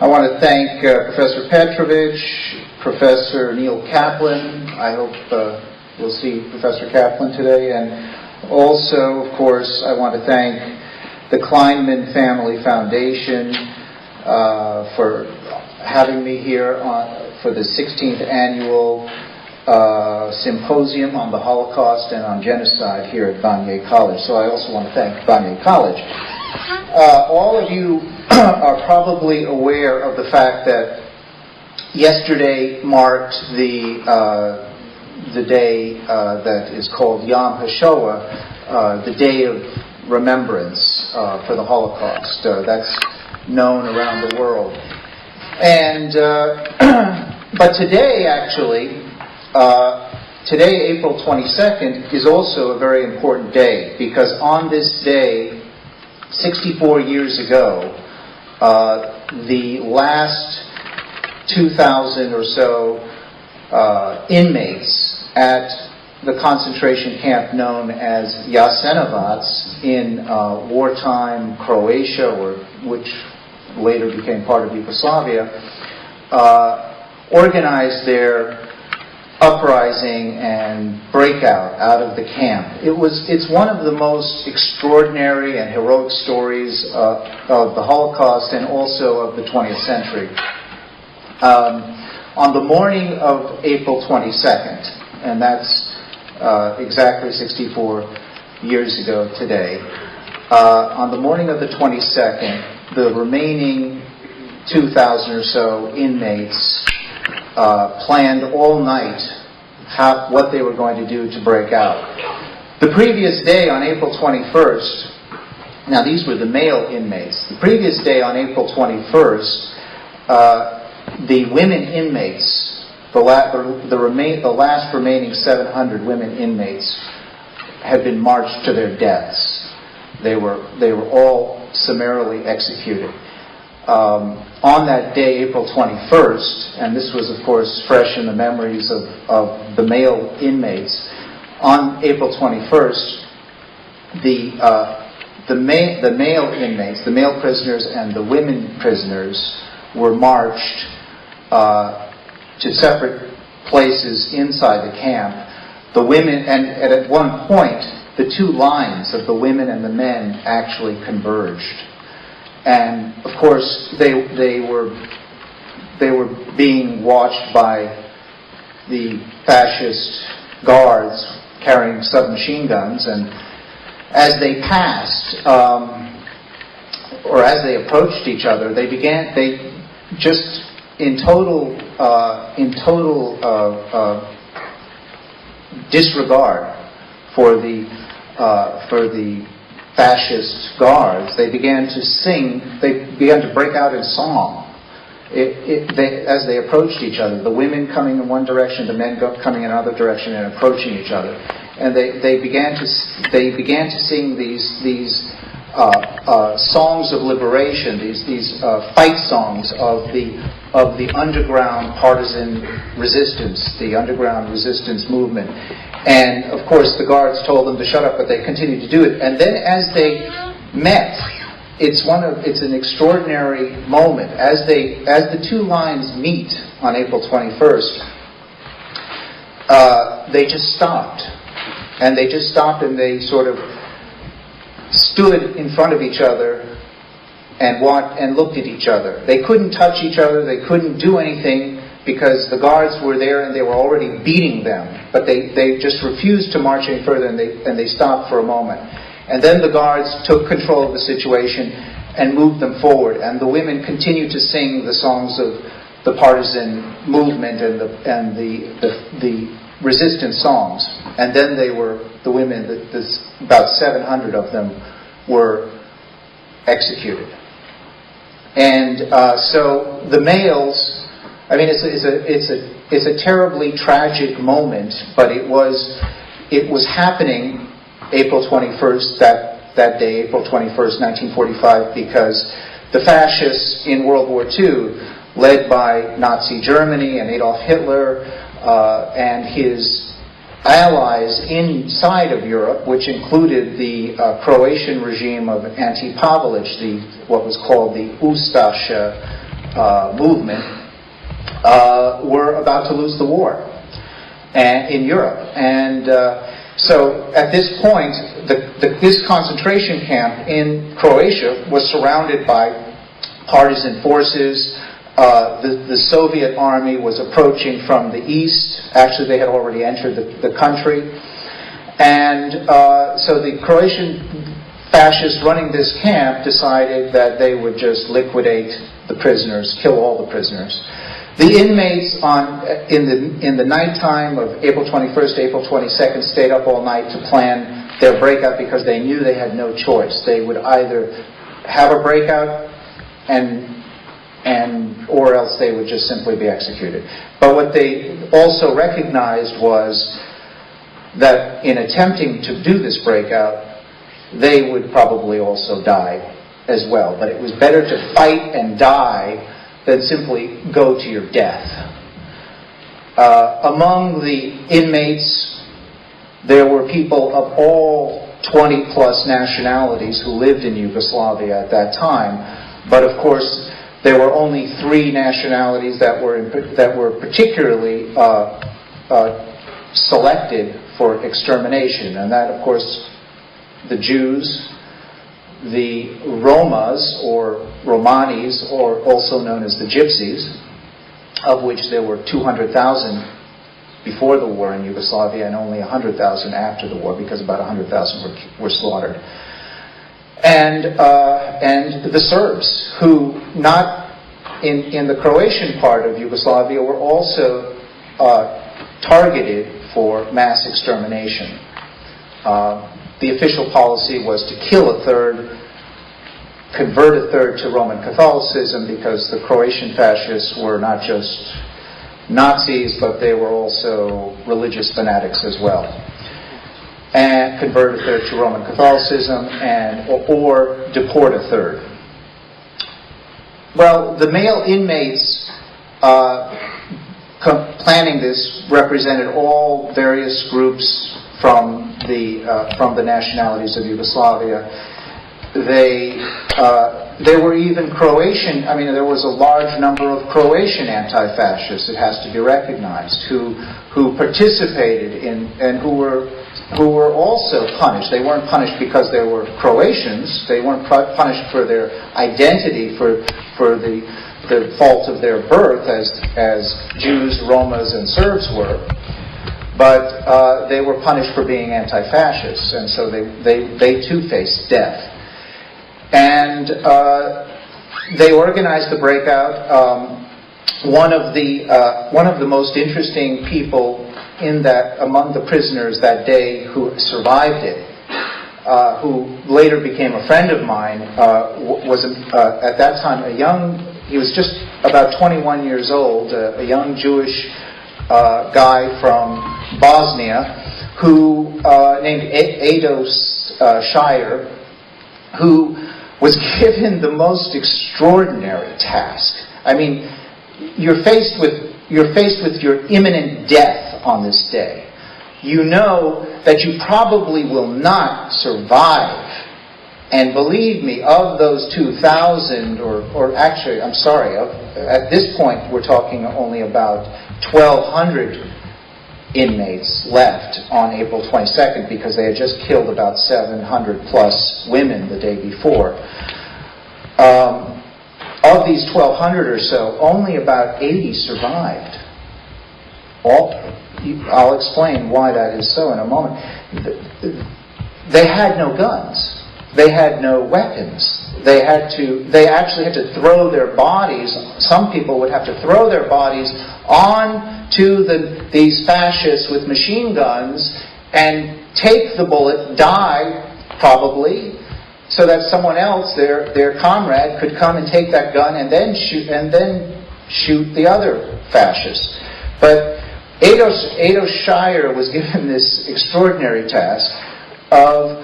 I want to thank Professor Petrovich, Professor Neil Kaplan. I hope we'll see Professor Kaplan today. And also, of course, I want to thank the Kleinman Family Foundation for having me here for the 16th annual symposium on the Holocaust and on genocide here at Vanier College. So I also want to thank Vanier College. All of you are probably aware of the fact that yesterday marked the day that is called Yom HaShoah, the Day of Remembrance for the Holocaust. That's known around the world. And but today, actually, today, April 22nd, is also a very important day, because on this day, 64 years ago, the last 2,000 or so inmates at the concentration camp known as Jasenovats in wartime Croatia, which later became part of Yugoslavia, organized their uprising and breakout out of the camp. It's one of the most extraordinary and heroic stories of the Holocaust and also of the 20th century. On the morning of April 22nd, and that's exactly 64 years ago today, on the morning of the 22nd, the remaining 2,000 or so inmates planned all night what they were going to do to break out. The previous day, on April 21st, now these were the male inmates. The previous day, on April 21st, the women inmates, the last remaining 700 women inmates, had been marched to their deaths. They were all summarily executed. On that day, April 21st, and this was, of course, fresh in the memories of the male inmates, on April 21st, the male inmates, the male prisoners and the women prisoners were marched to separate places inside the camp. The women, and at one point, the two lines of the women and the men actually converged. And of course, they were being watched by the fascist guards carrying submachine guns, and as they passed, or as they approached each other, they just in total disregard for the fascist guards, they began to break out in song. As they approached each other, the women coming in one direction, the men coming in another direction and approaching each other. And they began to sing these songs of liberation, these fight songs of the underground partisan resistance, the underground resistance movement. And of course, the guards told them to shut up, but they continued to do it. And then, as they met, it's an extraordinary moment. As the two lines meet on April 21st, they just stopped, and they sort of stood in front of each other and looked at each other. They couldn't touch each other. They couldn't do anything, because the guards were there and they were already beating them. But they just refused to march any further, and they stopped for a moment. And then the guards took control of the situation and moved them forward. And the women continued to sing the songs of the partisan movement and the resistance songs. And then the women, about 700 of them, were executed. And so the males, I mean, it's a terribly tragic moment, but it was happening April 21st, that day, April 21st, 1945, because the fascists in World War II, led by Nazi Germany and Adolf Hitler and his allies inside of Europe, which included the Croatian regime of Ante Pavelic, what was called the Ustaša movement were about to lose the war in Europe. And so at this point, this concentration camp in Croatia was surrounded by partisan forces. The Soviet army was approaching from the east. Actually, they had already entered the country. And so the Croatian fascists running this camp decided that they would just liquidate the prisoners, kill all the prisoners. The inmates in the nighttime of April 21st, April 22nd stayed up all night to plan their breakout because they knew they had no choice. They would either have a breakout or else they would just simply be executed. But what they also recognized was that in attempting to do this breakout, they would probably also die as well. But it was better to fight and die than simply go to your death. Among the inmates, there were people of all 20-plus nationalities who lived in Yugoslavia at that time. But of course, there were only 3 nationalities that were particularly selected for extermination, and that, of course, the Jews, the Romas, or Romanis, or also known as the Gypsies, of which there were 200,000 before the war in Yugoslavia and only 100,000 after the war, because about 100,000 were slaughtered. And the Serbs, who not in the Croatian part of Yugoslavia were also targeted for mass extermination. The official policy was to kill a third, convert a third to Roman Catholicism, because the Croatian fascists were not just Nazis, but they were also religious fanatics as well. And convert a third to Roman Catholicism or deport a third. Well, the male inmates planning this represented all various groups from the nationalities of Yugoslavia. There were even Croatian. I mean, there was a large number of Croatian anti-fascists, it has to be recognized, who participated in and who were also punished. They weren't punished because they were Croatians. They weren't punished for their identity, for the fault of their birth, as Jews, Romas, and Serbs were. But they were punished for being anti-fascists, and so they too faced death. And they organized the breakout. One of the most interesting people among the prisoners that day who survived it, who later became a friend of mine, was at that time he was just about 21 years old, a young Jewish guy from Bosnia, who named Ados Shire, who was given the most extraordinary task. I mean, you're faced with your imminent death on this day. You know that you probably will not survive. And believe me, of those 2,000, or actually, I'm sorry, at this point we're talking only about 1,200 inmates left on April 22nd, because they had just killed about 700 plus women the day before. Of these 1,200 or so, only about 80 survived. I'll explain why that is so in a moment. They had no guns. They had no weapons. They actually had to throw their bodies. Some people would have to throw their bodies onto these fascists with machine guns and take the bullet, die probably, so that someone else, their comrade, could come and take that gun and then shoot the other fascists. But Ados Shire was given this extraordinary task of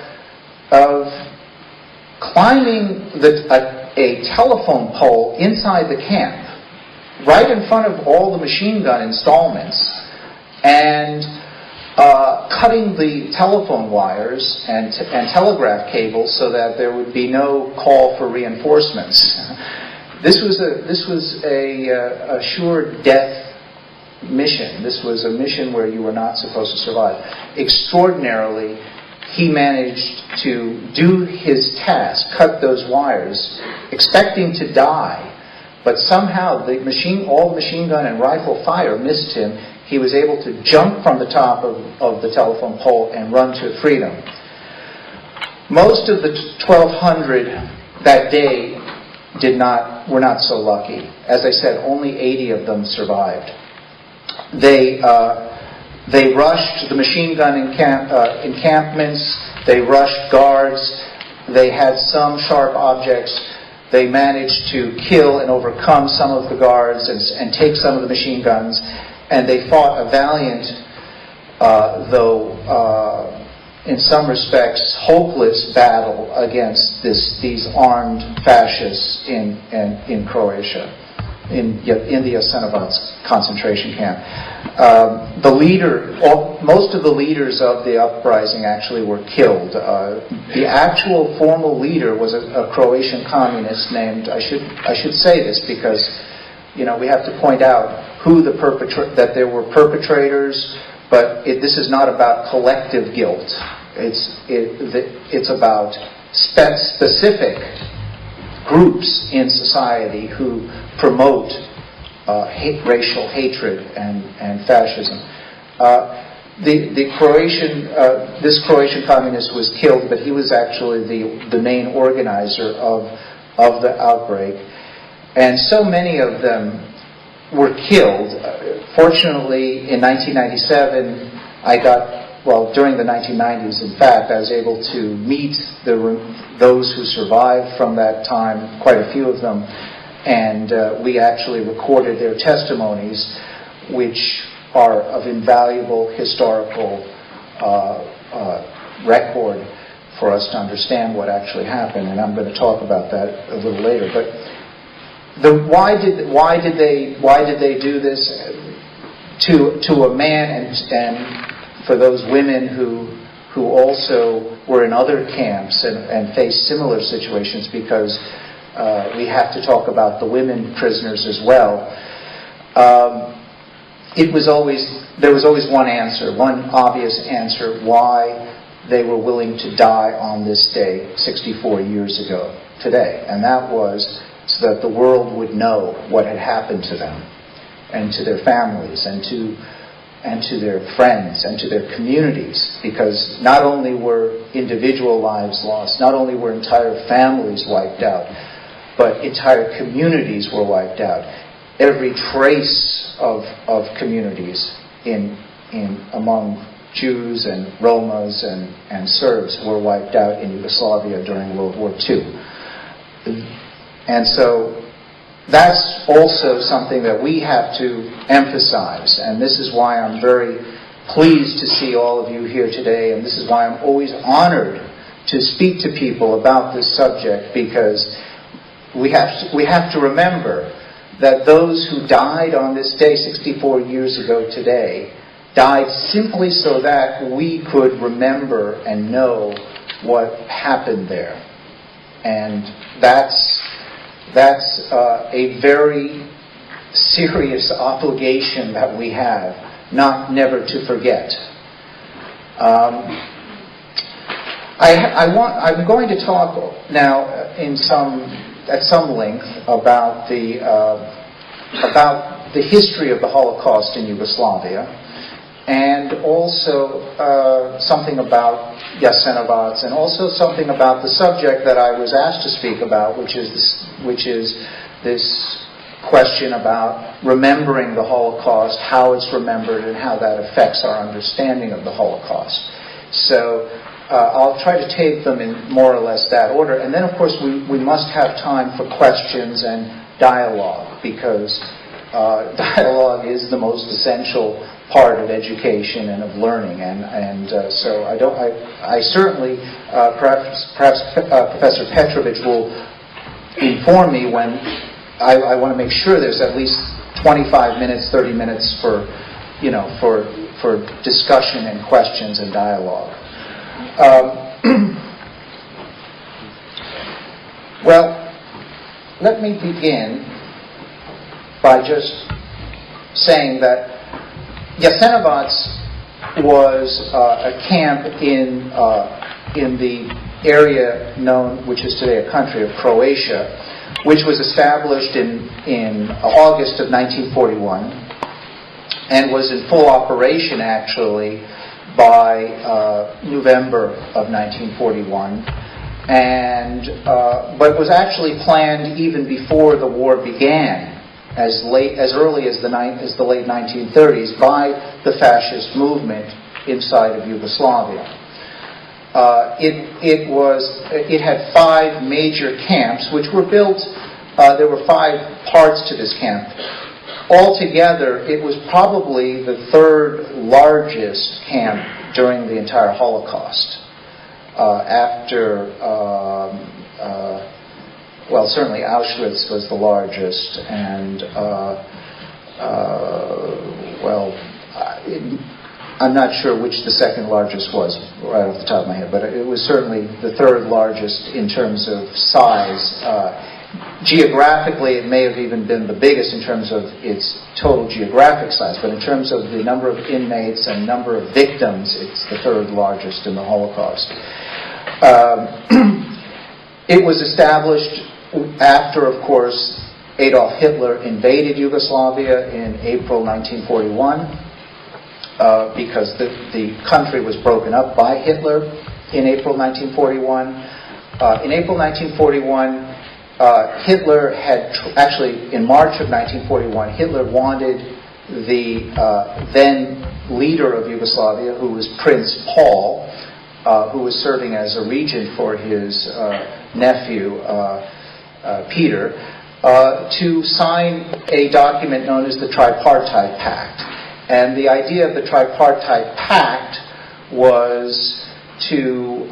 climbing a telephone pole inside the camp, right in front of all the machine gun installments, and cutting the telephone wires and telegraph cables so that there would be no call for reinforcements. This was a sure death mission. This was a mission where you were not supposed to survive. Extraordinarily, he managed to do his task, cut those wires, expecting to die, but somehow all machine gun and rifle fire missed him. He was able to jump from the top of the telephone pole and run to freedom. Most of the 1,200 that day were not so lucky. As I said, only 80 of them survived. They rushed the machine gun encampments. They rushed guards. They had some sharp objects. They managed to kill and overcome some of the guards and take some of the machine guns. And they fought a valiant, though in some respects hopeless, battle against these armed fascists in Croatia, in the Jasenovac concentration camp. Most of the leaders of the uprising actually were killed. The actual formal leader was a Croatian communist named, I should say this because, we have to point out that there were perpetrators, but this is not about collective guilt. It's about specific groups in society who promote racial hatred and fascism. This Croatian communist was killed, but he was actually the main organizer of the outbreak. And so many of them were killed. Fortunately, in 1997, during the 1990s, in fact, I was able to meet those who survived from that time, quite a few of them, and we actually recorded their testimonies, which are of invaluable historical record for us to understand what actually happened, and I'm going to talk about that a little later. But why did they do this to a man and for those women who also were in other camps and faced similar situations? Because we have to talk about the women prisoners as well. There was always one answer, one obvious answer why they were willing to die on this day 64 years ago today, and that was so that the world would know what had happened to them and to their families and to their friends and to their communities, because not only were individual lives lost, not only were entire families wiped out, but entire communities were wiped out. Every trace of communities among Jews and Romas and Serbs were wiped out in Yugoslavia during World War II. And so that's also something that we have to emphasize, and this is why I'm very pleased to see all of you here today, and this is why I'm always honored to speak to people about this subject, because we have to remember that those who died on this day 64 years ago today died simply so that we could remember and know what happened there. And that's a very serious obligation that we have, never to forget. I'm going to talk now at some length about the history of the Holocaust in Yugoslavia, and also something about Jasenovac, and also something about the subject that I was asked to speak about, which is this question about remembering the Holocaust, how it's remembered, and how that affects our understanding of the Holocaust. So I'll try to take them in more or less that order. And then, of course, we must have time for questions and dialogue, because dialogue is the most essential part of education and of learning. So I certainly, perhaps Professor Petrovich will inform me when I want to make sure there's at least 25 minutes, 30 minutes for discussion and questions and dialogue. Well, let me begin by just saying that Jasenovac was a camp in the area known, which is today a country of Croatia, which was established in August of 1941 and was in full operation actually by November of 1941, but was actually planned even before the war began, as early as the late 1930s, by the fascist movement inside of Yugoslavia. It had 5 major camps, which were built. There were 5 parts to this camp. Altogether, it was probably the 3rd largest camp during the entire Holocaust. Certainly Auschwitz was the largest, and I'm not sure which the 2nd largest was right off the top of my head, but it was certainly the 3rd largest in terms of size. Geographically, it may have even been the biggest in terms of its total geographic size, but in terms of the number of inmates and number of victims, it's the 3rd largest in the Holocaust. It was established after, of course, Adolf Hitler invaded Yugoslavia in April 1941, because the country was broken up by Hitler in April 1941. In April 1941, Hitler had, in March of 1941, Hitler wanted the then leader of Yugoslavia, who was Prince Paul, who was serving as a regent for his nephew, Peter, to sign a document known as the Tripartite Pact. And the idea of the Tripartite Pact was to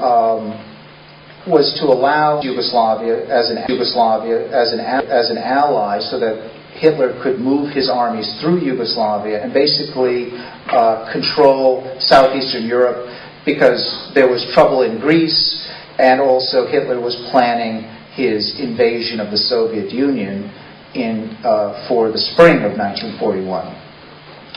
allow Yugoslavia as an ally, so that Hitler could move his armies through Yugoslavia and basically control southeastern Europe, because there was trouble in Greece, and also Hitler was planning his invasion of the Soviet Union for the spring of 1941.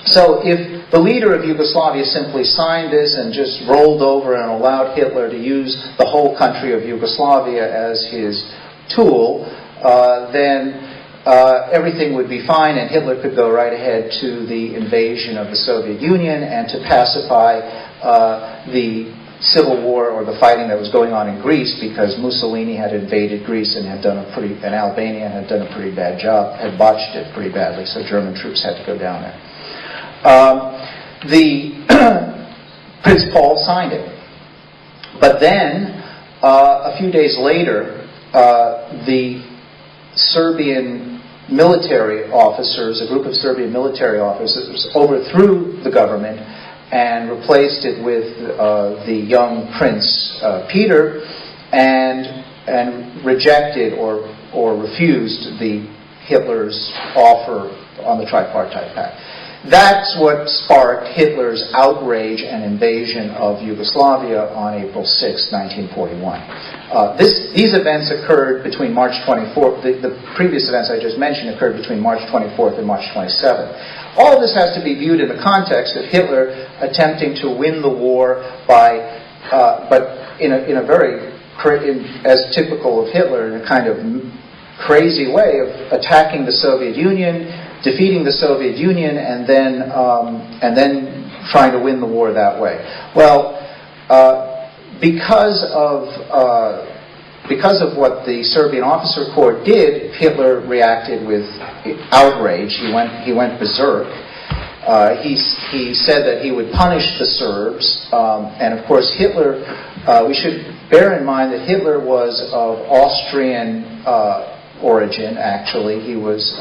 So if the leader of Yugoslavia simply signed this and just rolled over and allowed Hitler to use the whole country of Yugoslavia as his tool, then everything would be fine, and Hitler could go right ahead to the invasion of the Soviet Union and to pacify the civil war or the fighting that was going on in Greece, because Mussolini had invaded Greece and Albania had done a pretty bad job, had botched it pretty badly, so German troops had to go down there. Prince Paul signed it. But then, a few days later, the Serbian military officers, a group of Serbian military officers, overthrew the government and replaced it with the young Prince Peter, and rejected or refused Hitler's offer on the Tripartite Pact. That's what sparked Hitler's outrage and invasion of Yugoslavia on April 6, 1941. These events occurred between March 24th. The previous events I just mentioned occurred between March 24th and March 27th. All of this has to be viewed in the context of Hitler attempting to win the war but in a very, as typical of Hitler, in a kind of crazy way of attacking the Soviet Union, defeating the Soviet Union, and then trying to win the war that way. Well, because of what the Serbian Officer Corps did, Hitler reacted with outrage. He went berserk. He said that he would punish the Serbs, and of course Hitler. We should bear in mind that Hitler was of Austrian origin. Actually, he was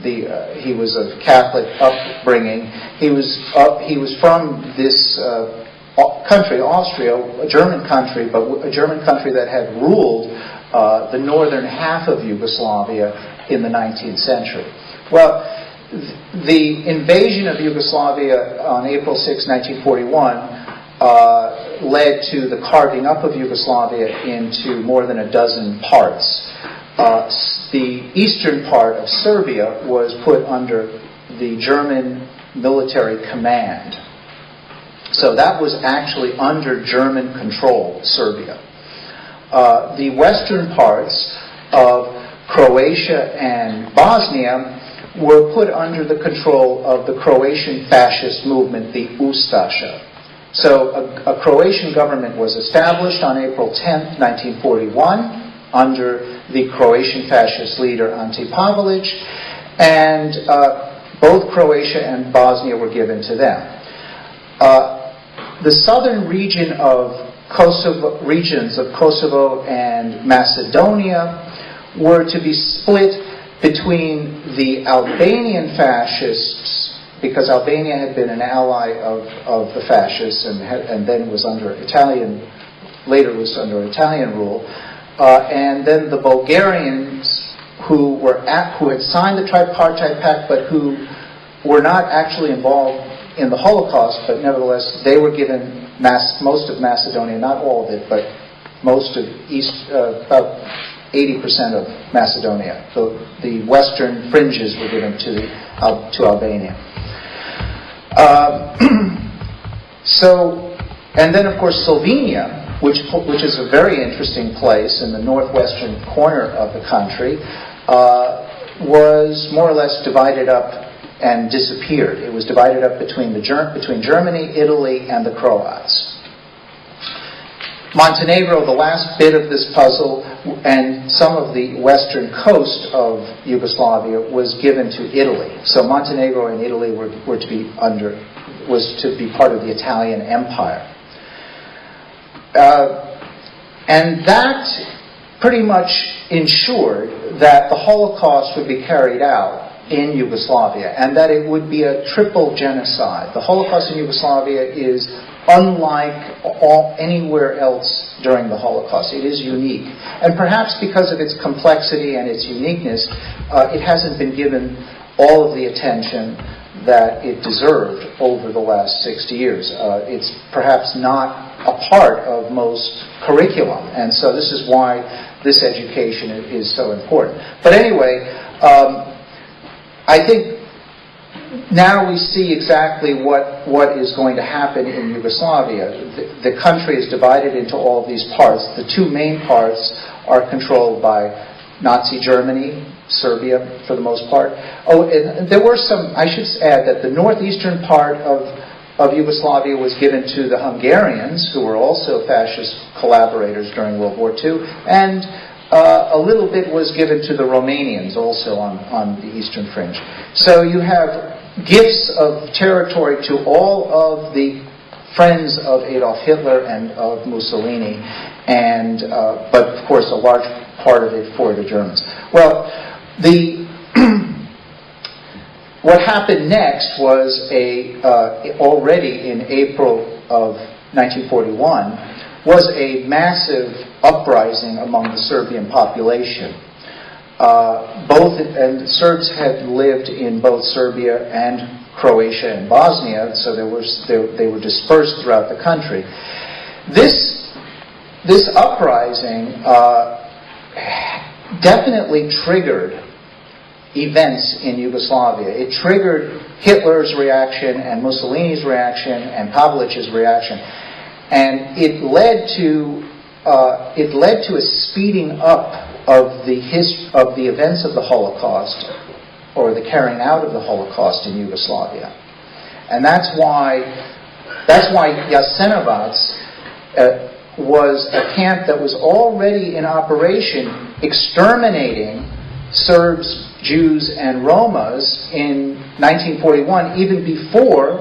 he was of Catholic upbringing. He was from this country, Austria, a German country, but a German country that had ruled the northern half of Yugoslavia in the 19th century. Well, the invasion of Yugoslavia on April 6, 1941, led to the carving up of Yugoslavia into more than a dozen parts. the eastern part of Serbia was put under the German military command. So that was actually under German control, Serbia. The western parts of Croatia and Bosnia were put under the control of the Croatian fascist movement, the Ustaša. So a Croatian government was established on April 10, 1941, under the Croatian fascist leader Ante Pavelić, and both Croatia and Bosnia were given to them. The southern regions of Kosovo and Macedonia were to be split between the Albanian fascists, because Albania had been an ally of the fascists and then was under Italian rule, and then the Bulgarians who had signed the tripartite pact but who were not actually involved in the Holocaust, but nevertheless they were given most of Macedonia, not all of it, but most of about 80% of Macedonia. So the western fringes were given to Albania. And then of course Slovenia, which is a very interesting place in the northwestern corner of the country, was more or less divided up and disappeared. It was divided up between Germany, Italy, and the Croats. Montenegro, the last bit of this puzzle, and some of the western coast of Yugoslavia was given to Italy. So Montenegro and Italy was to be part of the Italian Empire. And that pretty much ensured that the Holocaust would be carried out in Yugoslavia, and that it would be a triple genocide. The Holocaust in Yugoslavia is unlike anywhere else during the Holocaust. It is unique. And perhaps because of its complexity and its uniqueness, it hasn't been given all of the attention that it deserved over the last 60 years. It's perhaps not a part of most curriculum, and so this is why this education is so important. But anyway, I think now we see exactly what is going to happen in Yugoslavia. The country is divided into all of these parts. The two main parts are controlled by Nazi Germany, Serbia for the most part. Oh, and there were some, I should add that the northeastern part of Yugoslavia was given to the Hungarians, who were also fascist collaborators during World War II, and a little bit was given to the Romanians also on the eastern fringe. So you have gifts of territory to all of the friends of Adolf Hitler and of Mussolini, and but of course a large part of it for the Germans. Well, what happened next was already in April of 1941 was a massive uprising among the Serbian population. Serbs had lived in both Serbia and Croatia and Bosnia, so they were dispersed throughout the country. This uprising definitely triggered events in Yugoslavia. It triggered Hitler's reaction and Mussolini's reaction and Pavelić's reaction, and it led to a speeding up of the events of the Holocaust, or the carrying out of the Holocaust in Yugoslavia. And that's why Jasenovac was a camp that was already in operation exterminating Serbs, Jews, and Romas in 1941, even before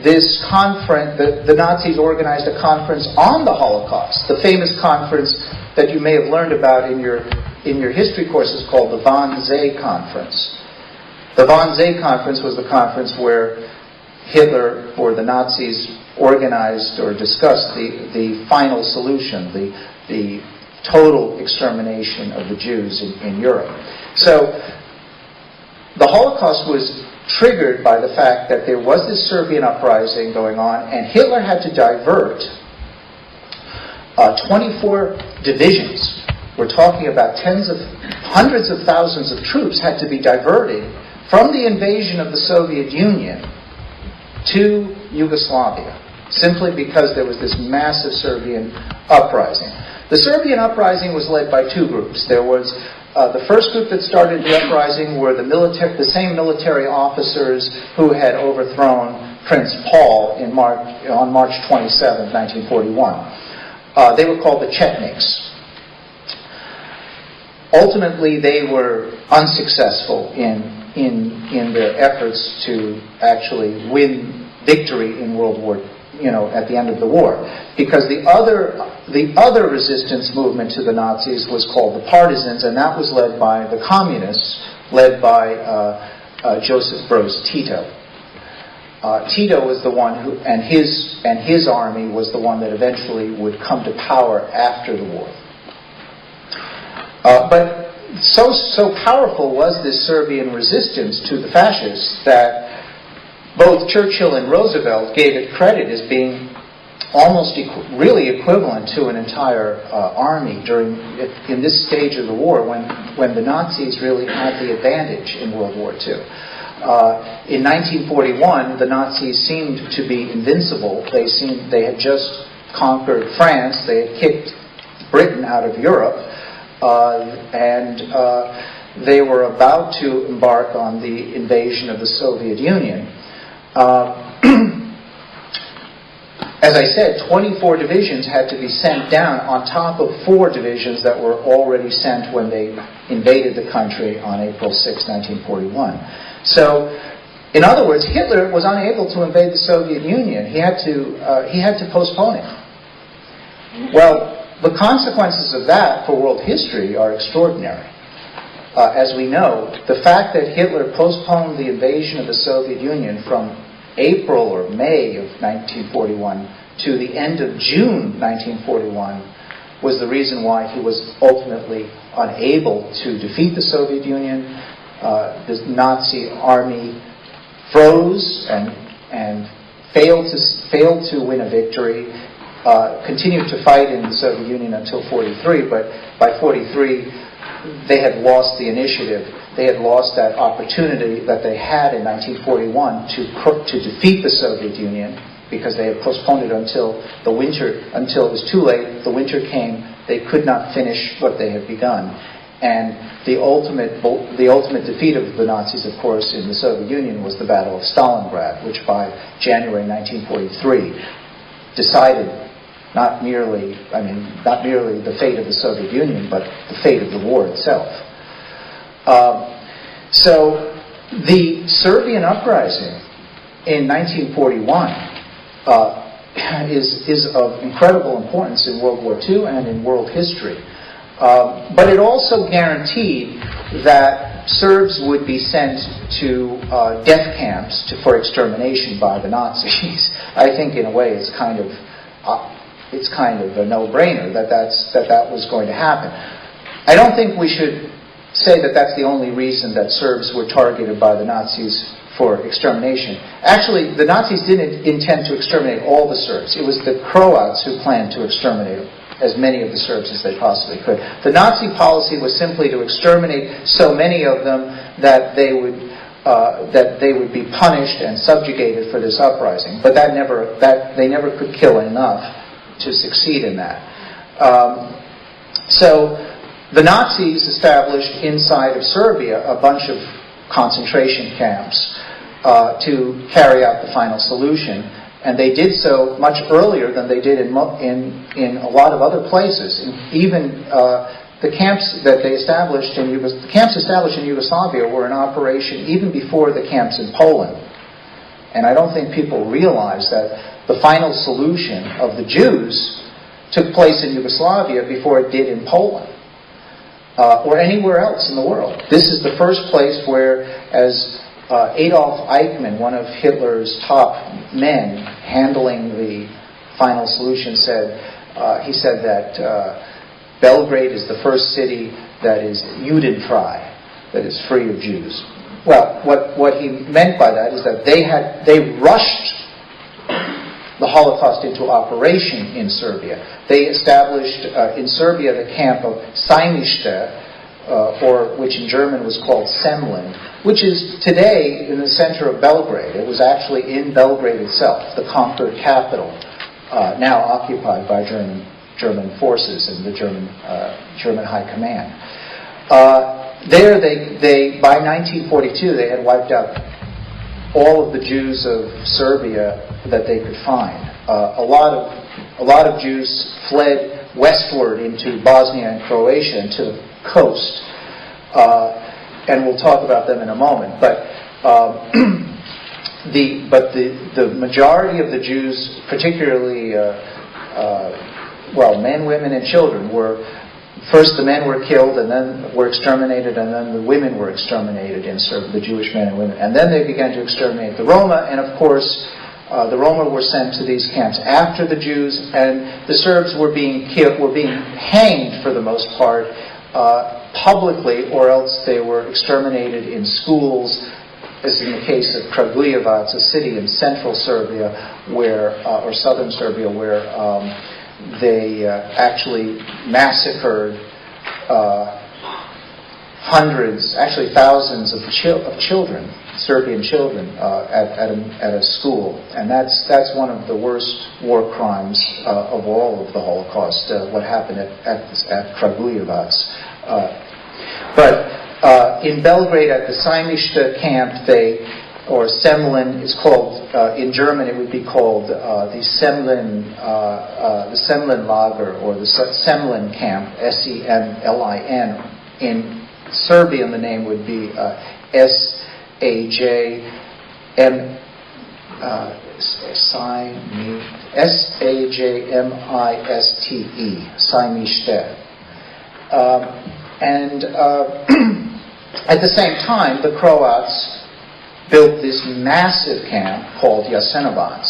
this conference. The Nazis organized a conference on the Holocaust, the famous conference that you may have learned about in your history courses called the Wannsee Conference. The Wannsee Conference was the conference where Hitler or the Nazis organized or discussed the final solution, the total extermination of the Jews in Europe. So the Holocaust was triggered by the fact that there was this Serbian uprising going on, and Hitler had to divert 24 divisions. We're talking about hundreds of thousands of troops had to be diverted from the invasion of the Soviet Union to Yugoslavia, simply because there was this massive Serbian uprising. The Serbian uprising was led by two groups. There was the first group that started the uprising were the same military officers who had overthrown Prince Paul on March 27, 1941. They were called the Chetniks. Ultimately, they were unsuccessful in their efforts to actually win victory in World War, at the end of the war, because the other resistance movement to the Nazis was called the Partisans, and that was led by the Communists, led by Joseph Broz Tito. Tito was the one who, and his army was the one that eventually would come to power after the war. But so powerful was this Serbian resistance to the fascists that both Churchill and Roosevelt gave it credit as being almost really equivalent to an entire army in this stage of the war when the Nazis really had the advantage in World War II. In 1941, the Nazis seemed to be invincible. They had just conquered France. They had kicked Britain out of Europe. And they were about to embark on the invasion of the Soviet Union. As I said, 24 divisions had to be sent down on top of 4 divisions that were already sent when they invaded the country on April 6, 1941. So, in other words, Hitler was unable to invade the Soviet Union. He had to postpone it. Well, the consequences of that for world history are extraordinary. As we know, the fact that Hitler postponed the invasion of the Soviet Union from April or May of 1941 to the end of June 1941 was the reason why he was ultimately unable to defeat the Soviet Union. The Nazi army froze and failed to win a victory. Continued to fight in the Soviet Union until 1943, but by 1943 they had lost the initiative. They had lost that opportunity that they had in 1941 to defeat the Soviet Union, because they had postponed it until the winter, until it was too late. The winter came. They could not finish what they had begun. And the ultimate defeat of the Nazis, of course, in the Soviet Union was the Battle of Stalingrad, which by January 1943 decided not merely the fate of the Soviet Union, but the fate of the war itself. So the Serbian uprising in 1941 is of incredible importance in World War II and in world history. But it also guaranteed that Serbs would be sent to death camps for extermination by the Nazis. I think, in a way, it's kind of a no-brainer that was going to happen. I don't think we should say that that's the only reason that Serbs were targeted by the Nazis for extermination. Actually, the Nazis didn't intend to exterminate all the Serbs. It was the Croats who planned to exterminate as many of the Serbs as they possibly could. The Nazi policy was simply to exterminate so many of them that they would be punished and subjugated for this uprising. But they never could kill enough to succeed in that. So the Nazis established inside of Serbia a bunch of concentration camps to carry out the final solution, and they did so much earlier than they did in a lot of other places. Even the camps that they established the camps established in Yugoslavia were in operation even before the camps in Poland. And I don't think people realize that the final solution of the Jews took place in Yugoslavia before it did in Poland or anywhere else in the world. This is the first place where, as Adolf Eichmann, one of Hitler's top men handling the final solution, said, he said that Belgrade is the first city that is Judenfrei, that is free of Jews. Well, what he meant by that is that they rushed the Holocaust into operation in Serbia. They established in Serbia the camp of Sajmište, or which in German was called Semlin, which is today in the center of Belgrade. It was actually in Belgrade itself, the conquered capital, now occupied by German forces and the German High Command. There, they by 1942 they had wiped out all of the Jews of Serbia that they could find. A lot of Jews fled westward into Bosnia and Croatia and to the coast, and we'll talk about them in a moment. But the majority of the Jews, particularly men, women, and children, were first the men were killed and then were exterminated, and then the women were exterminated in Serbia, the Jewish men and women, and then they began to exterminate the Roma, and of course. The Roma were sent to these camps after the Jews, and the Serbs were being hanged for the most part publicly, or else they were exterminated in schools, as in the case of Kragujevac, a city in central Serbia, or southern Serbia, where they actually massacred hundreds, actually thousands of children. Serbian children at a school, and that's one of the worst war crimes of all of the Holocaust. What happened at Kragujevac, but in Belgrade at the Sajmište camp, or Semlin, it's called in German. It would be called the Semlin Lager, or the Semlin camp, Semlin. In Serbian, the name would, Sajmiste, Sajmište. And at the same time, the Croats built this massive camp called Jasenovac,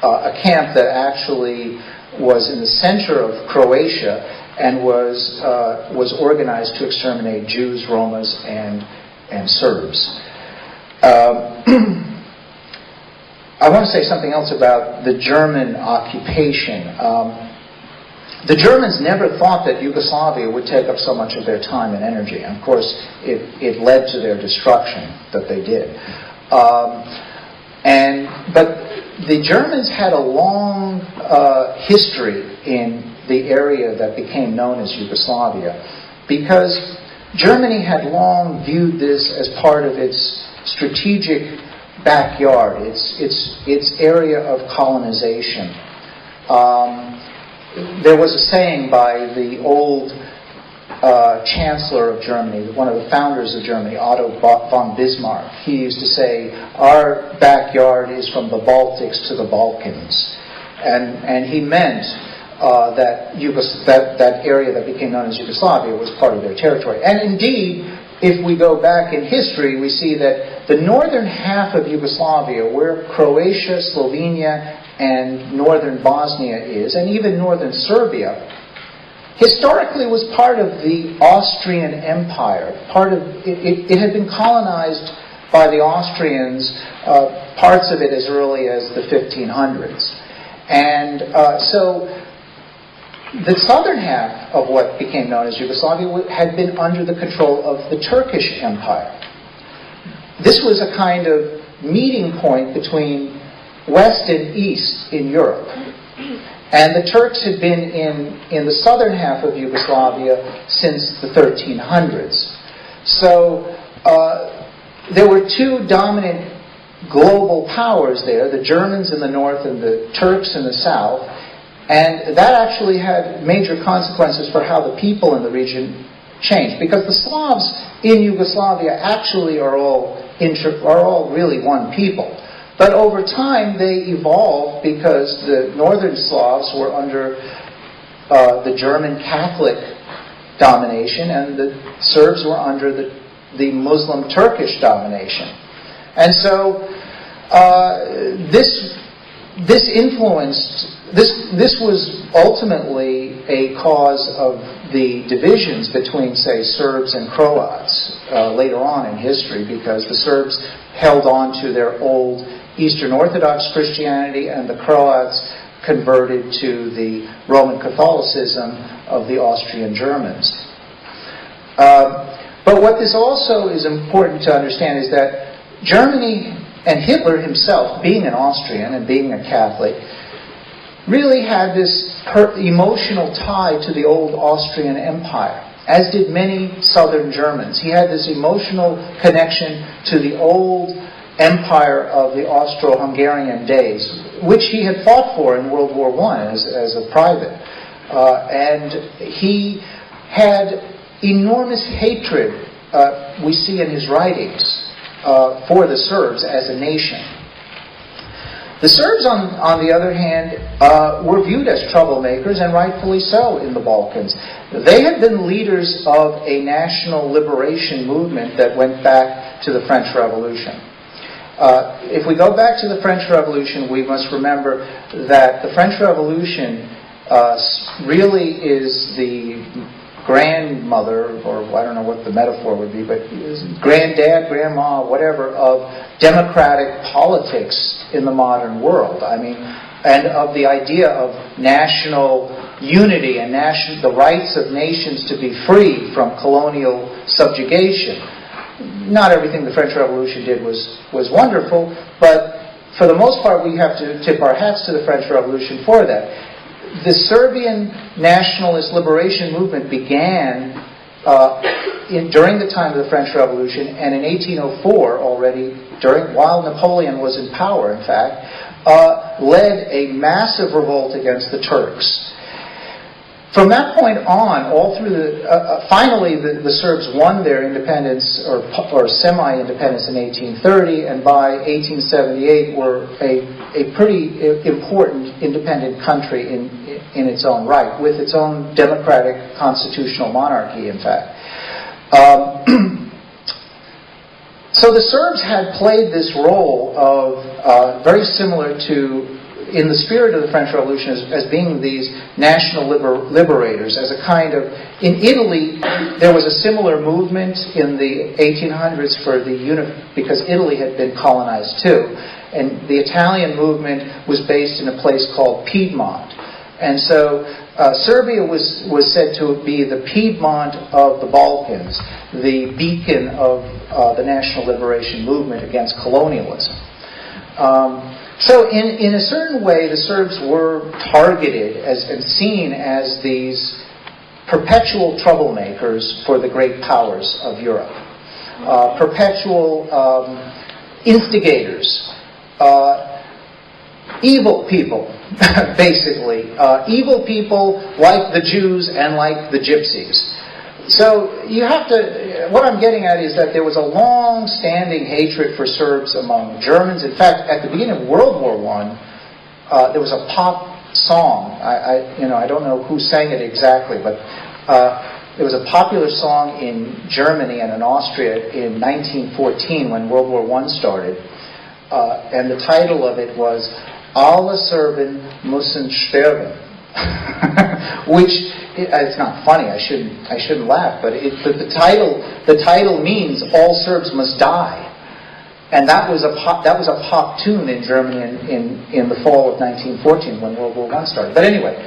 a camp that actually was in the center of Croatia and was organized to exterminate Jews, Romas, and Serbs. I want to say something else about the German occupation. The Germans never thought that Yugoslavia would take up so much of their time and energy. And of course, it led to their destruction that they did. But the Germans had a long history in the area that became known as Yugoslavia, because Germany had long viewed this as part of its strategic backyard, its area of colonization. There was a saying by the old Chancellor of Germany, one of the founders of Germany, Otto von Bismarck. He used to say, "Our backyard is from the Baltics to the Balkans," and he meant that area that became known as Yugoslavia was part of their territory. And indeed, if we go back in history, we see that the northern half of Yugoslavia, where Croatia, Slovenia, and northern Bosnia is, and even northern Serbia, historically was part of the Austrian Empire. It had been colonized by the Austrians, parts of it as early as the 1500s. And so the southern half of what became known as Yugoslavia had been under the control of the Turkish Empire. This was a kind of meeting point between West and East in Europe. And the Turks had been in the southern half of Yugoslavia since the 1300s. So there were two dominant global powers there, the Germans in the north and the Turks in the south. And that actually had major consequences for how the people in the region changed. Because the Slavs in Yugoslavia actually are all really one people. But over time, they evolved because the northern Slavs were under the German Catholic domination, and the Serbs were under the Muslim Turkish domination. And so this influenced. This was ultimately a cause of the divisions between, say, Serbs and Croats later on in history, because the Serbs held on to their old Eastern Orthodox Christianity, and the Croats converted to the Roman Catholicism of the Austrian Germans. But what this also is important to understand is that Germany and Hitler himself, being an Austrian and being a Catholic, really had this emotional tie to the old Austrian Empire, as did many southern Germans. He had this emotional connection to the old empire of the Austro-Hungarian days, which he had fought for in World War I as a private. And he had enormous hatred, we see in his writings, for the Serbs as a nation. The Serbs, on the other hand, were viewed as troublemakers, and rightfully so, in the Balkans. They had been leaders of a national liberation movement that went back to the French Revolution. If we go back to the French Revolution, we must remember that the French Revolution really is the grandmother, or I don't know what the metaphor would be, but granddad, grandma, whatever, of democratic politics in the modern world. I mean, and of the idea of national unity and the rights of nations to be free from colonial subjugation. Not everything the French Revolution did was wonderful, but for the most part we have to tip our hats to the French Revolution for that. The Serbian nationalist liberation movement began during the time of the French Revolution, and in 1804 already, while Napoleon was in power, in fact, led a massive revolt against the Turks. From that point on, all through finally the Serbs won their independence, or semi-independence, in 1830, and by 1878 were a pretty important independent country in its own right, with its own democratic constitutional monarchy, in fact. So the Serbs had played this role of very similar to, in the spirit of the French Revolution, as being these national liberators, as a kind of... In Italy, there was a similar movement in the 1800s because Italy had been colonized too. And the Italian movement was based in a place called Piedmont. And so Serbia was said to be the Piedmont of the Balkans, the beacon of the national liberation movement against colonialism. So in a certain way, the Serbs were targeted and seen as these perpetual troublemakers for the great powers of Europe. Perpetual instigators. Evil people, basically. Evil people like the Jews and like the Gypsies. So you have to... What I'm getting at is that there was a long-standing hatred for Serbs among Germans. In fact, at the beginning of World War I, there was a pop song. I don't know who sang it exactly, but there was a popular song in Germany and in Austria in 1914 when World War I started. And the title of it was Alle Serben müssen sterben, which... It's not funny. I shouldn't laugh. But the title means all Serbs must die, and that was a pop tune in Germany in the fall of 1914 when World War I started. But anyway,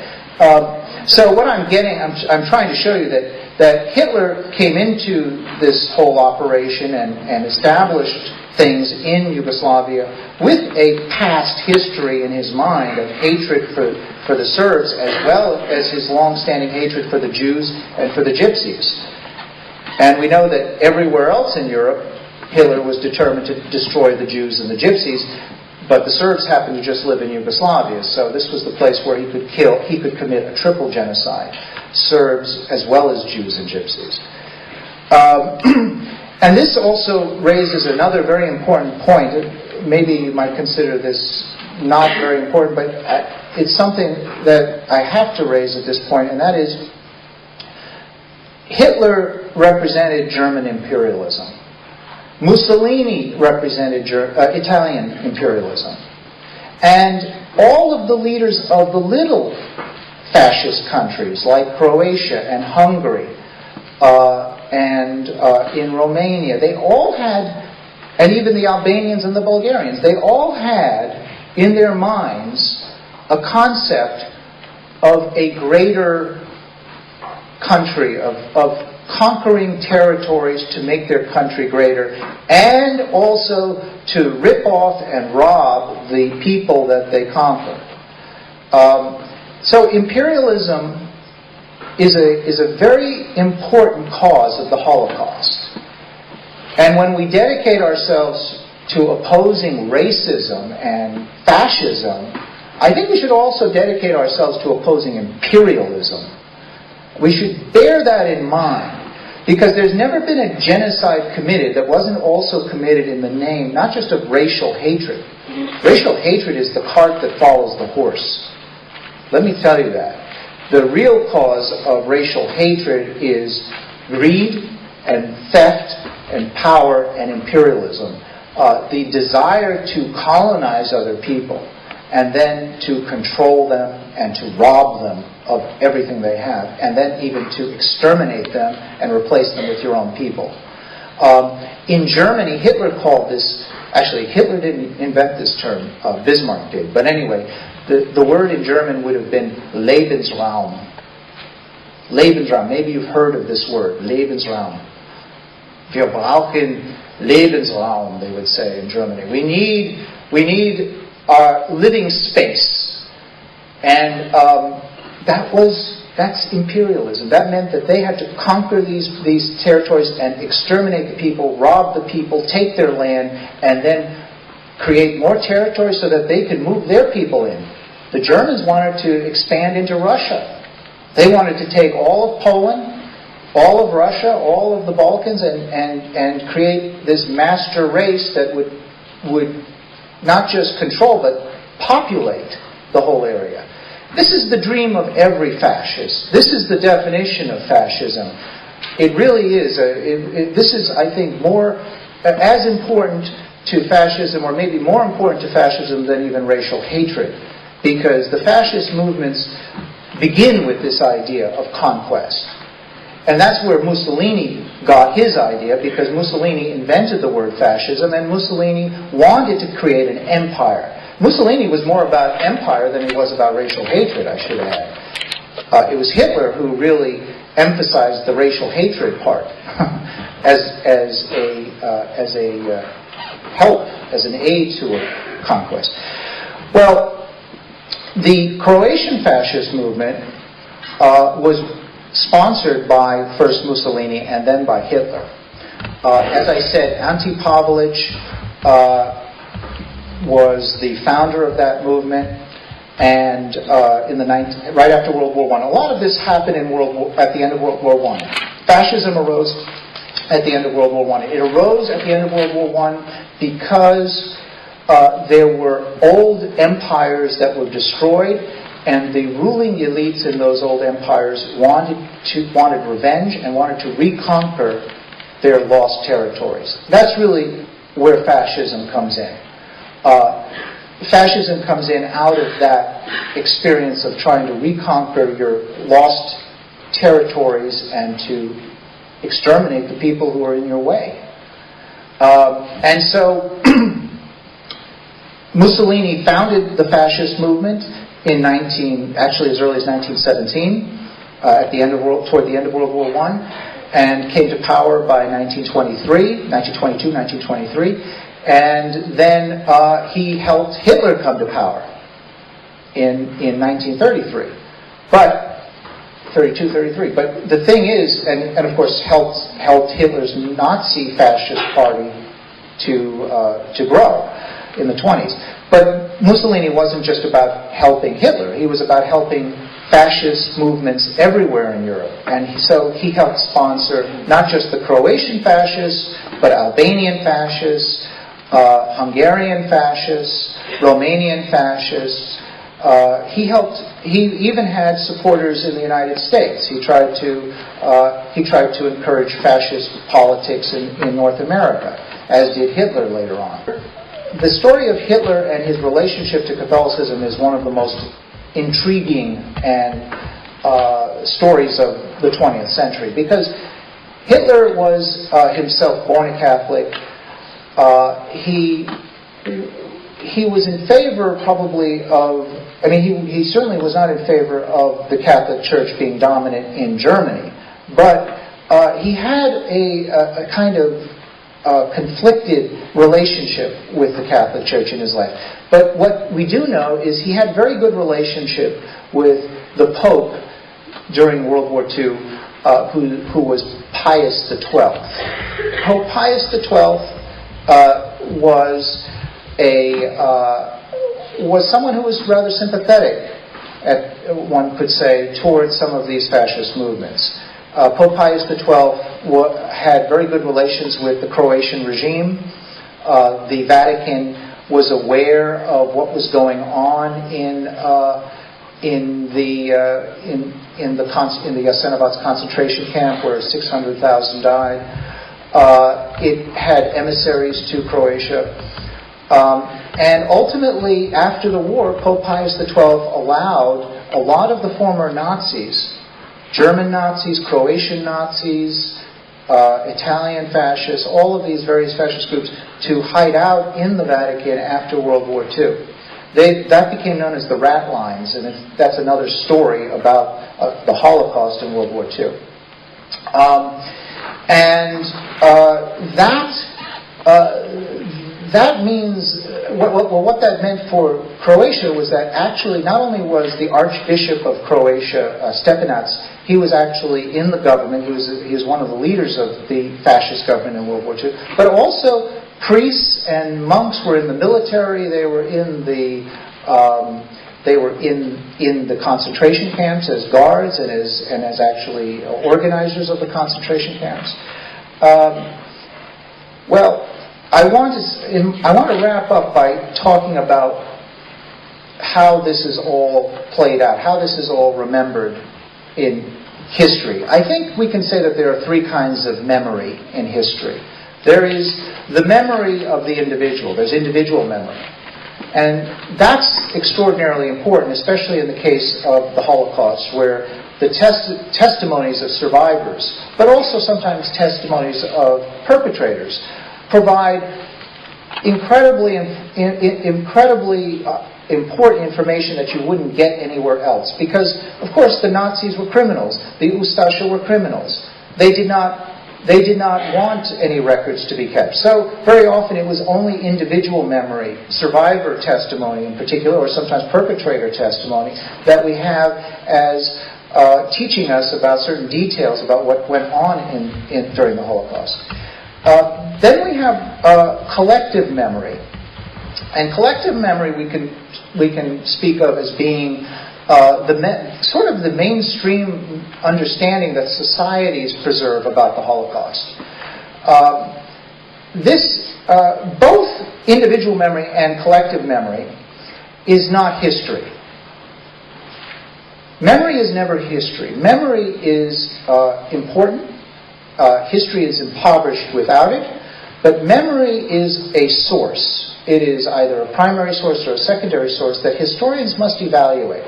so what I'm trying to show you that Hitler came into this whole operation and established things in Yugoslavia with a past history in his mind of hatred for the Serbs, as well as his long-standing hatred for the Jews and for the Gypsies. And we know that everywhere else in Europe, Hitler was determined to destroy the Jews and the Gypsies, but the Serbs happened to just live in Yugoslavia, so this was the place where he could commit a triple genocide, Serbs as well as Jews and Gypsies. And this also raises another very important point. Maybe you might consider this not very important, but it's something that I have to raise at this point, and that is Hitler represented German imperialism. Mussolini represented Italian imperialism. And all of the leaders of the little fascist countries, like Croatia and Hungary, and in Romania, they all had, and even the Albanians and the Bulgarians, they all had in their minds a concept of a greater country, of conquering territories to make their country greater, and also to rip off and rob the people that they conquered. So imperialism is a very important cause of the Holocaust. And when we dedicate ourselves to opposing racism and fascism, I think we should also dedicate ourselves to opposing imperialism. We should bear that in mind, because there's never been a genocide committed that wasn't also committed in the name, not just of racial hatred. Racial hatred is the cart that follows the horse. Let me tell you that. The real cause of racial hatred is greed and theft and power and imperialism. The desire to colonize other people and then to control them and to rob them of everything they have, and then even to exterminate them and replace them with your own people. In Germany, Hitler called this, actually Hitler didn't invent this term, Bismarck did, but anyway, the word in German would have been Lebensraum. Lebensraum, maybe you've heard of this word, Lebensraum. Wir brauchen Lebensraum, they would say in Germany. We need our living space. And that's imperialism. That meant that they had to conquer these territories and exterminate the people, rob the people, take their land, and then create more territory so that they could move their people in. The Germans wanted to expand into Russia. They wanted to take all of Poland, all of Russia, all of the Balkans, and create this master race that would not just control, but populate the whole area. This is the dream of every fascist. This is the definition of fascism. It really is. This is, I think, more as important to fascism, or maybe more important to fascism than even racial hatred, because the fascist movements begin with this idea of conquest. And that's where Mussolini got his idea, because Mussolini invented the word fascism, and Mussolini wanted to create an empire. Mussolini was more about empire than he was about racial hatred, I should add. It was Hitler who really emphasized the racial hatred part as a help, as an aid to a conquest. Well, the Croatian fascist movement was sponsored by first Mussolini and then by Hitler. As I said, Ante Pavelic was the founder of that movement, and right after World War I. A lot of this happened at the end of World War I. Fascism arose at the end of World War I. It arose at the end of World War I because there were old empires that were destroyed, and the ruling elites in those old empires wanted revenge and wanted to reconquer their lost territories. That's really where fascism comes in. Fascism comes in out of that experience of trying to reconquer your lost territories and to exterminate the people who are in your way. And so Mussolini founded the fascist movement actually as early as 1917, toward the end of World War I, and came to power by 1923, and then he helped Hitler come to power in 1933. But 33. But the thing is, and of course helped Hitler's Nazi fascist party to grow in the 20s. But Mussolini wasn't just about helping Hitler. He was about helping fascist movements everywhere in Europe. And so he helped sponsor not just the Croatian fascists, but Albanian fascists, Hungarian fascists, Romanian fascists. He even had supporters in the United States. He tried to encourage fascist politics in North America, as did Hitler later on. The story of Hitler and his relationship to Catholicism is one of the most intriguing stories of the 20th century, because Hitler was himself born a Catholic. He was in favor probably of, he certainly was not in favor of the Catholic Church being dominant in Germany, but he had a kind of conflicted relationship with the Catholic Church in his life. But what we do know is he had very good relationship with the Pope during World War II, who was Pius XII. Pope Pius XII was someone who was rather sympathetic, one could say, towards some of these fascist movements. Pope Pius XII had very good relations with the Croatian regime. The Vatican was aware of what was going on in the Jasenovac concentration camp, where 600,000 died. It had emissaries to Croatia. And ultimately, after the war, Pope Pius XII allowed a lot of the former Nazis, German Nazis, Croatian Nazis, Italian fascists, all of these various fascist groups, to hide out in the Vatican after World War II. That became known as the rat lines, and that's another story about the Holocaust in World War II. That means, what that meant for Croatia was that actually not only was the Archbishop of Croatia, Stepinac, he was actually in the government, he was one of the leaders of the fascist government in World War II, but also priests and monks were in the military, they were in the concentration camps as guards and as actually organizers of the concentration camps. I want to wrap up by talking about how this is all played out, how this is all remembered in history. I think we can say that there are three kinds of memory in history. There is the memory of the individual. There's individual memory. And that's extraordinarily important, especially in the case of the Holocaust, where the testimonies of survivors, but also sometimes testimonies of perpetrators, provide incredibly important information that you wouldn't get anywhere else. Because, of course, the Nazis were criminals. The Ustasha were criminals. They did not want any records to be kept. So, very often it was only individual memory, survivor testimony in particular, or sometimes perpetrator testimony, that we have as teaching us about certain details about what went on during the Holocaust. Then we have collective memory. And collective memory we can speak of as being sort of the mainstream understanding that societies preserve about the Holocaust. Both individual memory and collective memory is not history. Memory is never history. Memory is important. History is impoverished without it. But memory is a source. It is either a primary source or a secondary source that historians must evaluate.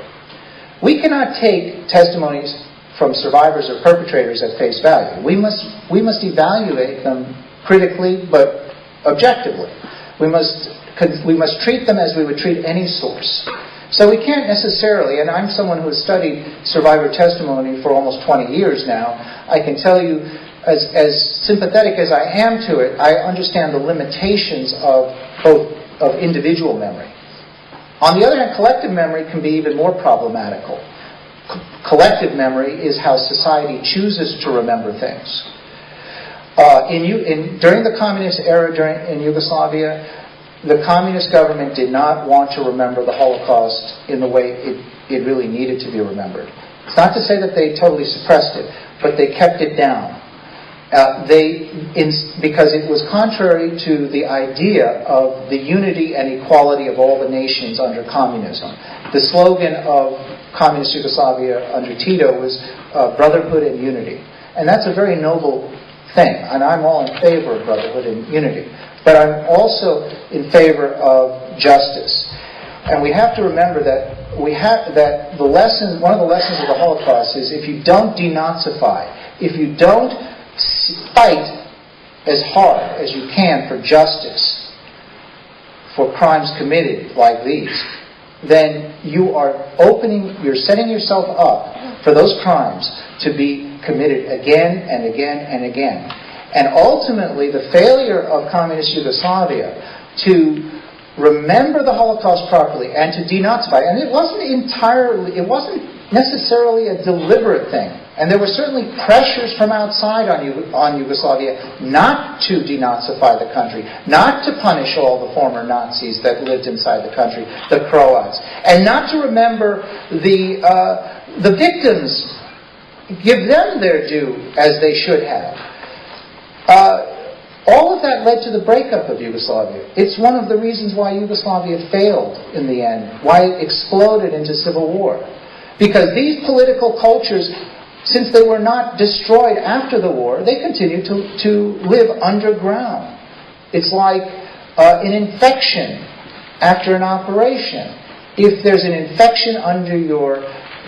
We cannot take testimonies from survivors or perpetrators at face value. We must evaluate them critically, but objectively. We must treat them as we would treat any source. So we can't necessarily, and I'm someone who has studied survivor testimony for almost 20 years now, I can tell you, as sympathetic as I am to it, I understand the limitations of individual memory. On the other hand, collective memory can be even more problematical. Collective memory is how society chooses to remember things. During the communist era in Yugoslavia, the communist government did not want to remember the Holocaust in the way it really needed to be remembered. It's not to say that they totally suppressed it, but they kept it down. Because it was contrary to the idea of the unity and equality of all the nations under communism. The slogan of communist Yugoslavia under Tito was brotherhood and unity. And that's a very noble thing, and I'm all in favor of brotherhood and unity. But I'm also in favor of justice. And we have to remember that one of the lessons of the Holocaust is if you don't denazify, if you don't fight as hard as you can for justice, for crimes committed like these, then you're setting yourself up for those crimes to be committed again and again and again. And ultimately, the failure of communist Yugoslavia to remember the Holocaust properly and to denazify, and it wasn't necessarily a deliberate thing. And there were certainly pressures from outside on Yugoslavia not to denazify the country, not to punish all the former Nazis that lived inside the country, the Croats, and not to remember the victims, give them their due as they should have. All of that led to the breakup of Yugoslavia. It's one of the reasons why Yugoslavia failed in the end, why it exploded into civil war. Because these political cultures, since they were not destroyed after the war, they continued to live underground. It's like an infection after an operation. If there's an infection under your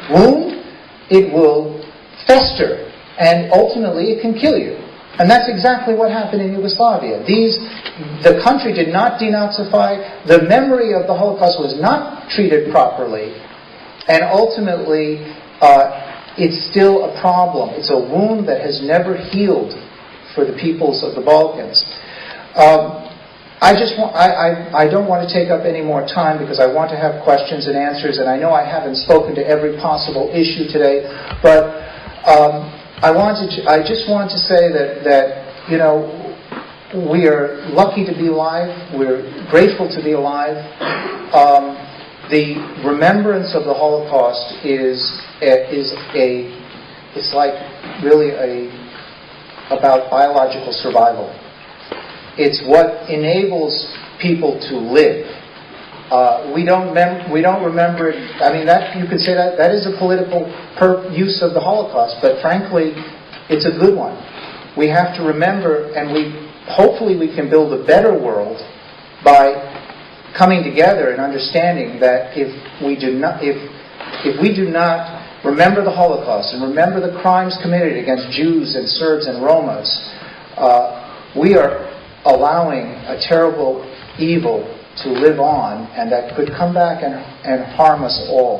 wound, it will fester, and ultimately it can kill you. And that's exactly what happened in Yugoslavia. The country did not denazify, the memory of the Holocaust was not treated properly, and ultimately it's still a problem. It's a wound that has never healed for the peoples of the Balkans. I don't want to take up any more time because I want to have questions and answers, and I know I haven't spoken to every possible issue today, but I just want to say that we are lucky to be alive. We're grateful to be alive. The remembrance of the Holocaust it's like really about biological survival. It's what enables people to live. We don't remember it. I mean, that you could say that is a political use of the Holocaust, but frankly, it's a good one. We have to remember, and hopefully we can build a better world by coming together and understanding that if we do not remember the Holocaust and remember the crimes committed against Jews and Serbs and Romas, we are allowing a terrible evil to live on, and that could come back and harm us all.